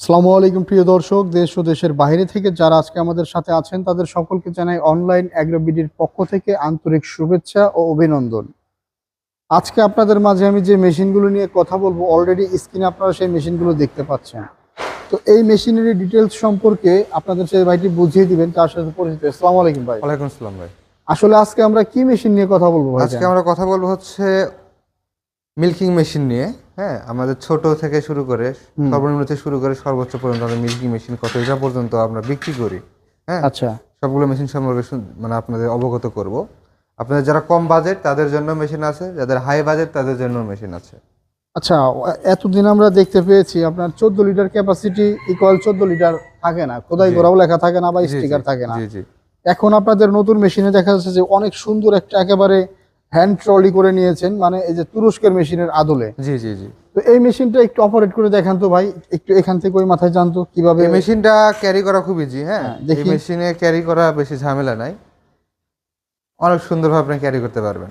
আসসালামু আলাইকুম প্রিয় দর্শক, দেশ ও দেশের বাইরে থেকে যারা আজকে আমাদের সাথে আছেন তাদের সকলকে জানাই অনলাইন অ্যাগ্রোবিডির পক্ষ থেকে আন্তরিক শুভেচ্ছা ও অভিনন্দন। আজকে আপনাদের মাঝে আমি যে মেশিনগুলো নিয়ে কথা বলবো, অলরেডি স্ক্রিনে আপনারা সেই মেশিনগুলো দেখতে পাচ্ছেন। তো এই মেশিনারি ডিটেলস সম্পর্কে আপনাদের সেই ভাইটি বুঝিয়ে দিবেন, তার সাথে পরিচিত। আসসালামু আলাইকুম ভাই। ওয়ালাইকুম আসসালাম ভাই। আসলে আজকে আমরা কি মেশিন নিয়ে কথা বলবো ভাই? আজকে আমরা কথা বলবো হচ্ছে মিল্কিং মেশিন নিয়ে। হ্যাঁ, আমাদের ছোট থেকে শুরু করে সর্বনিম্ন থেকে শুরু করে সর্বোচ্চ পর্যন্ত আমরা মিল্কিং মেশিন কত এটা পর্যন্ত আমরা বিক্রি করি। হ্যাঁ, আচ্ছা সবগুলো মেশিন সম্পর্কে মানে আপনাদের অবগত করব। আপনাদের যারা কম বাজেট তাদের জন্য মেশিন আছে, যাদের হাই বাজেট তাদের জন্য মেশিন আছে। আচ্ছা, এতদিন আমরা দেখতে পেয়েছি আপনার 14 লিটার ক্যাপাসিটি ইকুয়াল 14 লিটার থাকে না, খোদাই করাও লেখা থাকে না বা স্টিকার থাকে না। জি জি। এখন আপনাদের নতুন মেশিনে দেখা যাচ্ছে যে অনেক সুন্দর একটা একেবারে হ্যান্ড ট্রলি করে নিয়েছেন, মানে এই যে তুরস্কের মেশিনের আদলে। জি জি জি। তো এই মেশিনটা একটু অপারেট করে দেখান তো ভাই, একটু এখান থেকে ওই মাথায় জানতো কিভাবে। এই মেশিনটা ক্যারি করা খুব ইজি। হ্যাঁ, এই দেখি। মেশিনে ক্যারি করা বেশি ঝামেলা নাই, অনেক সুন্দরভাবে আপনি ক্যারি করতে পারবেন।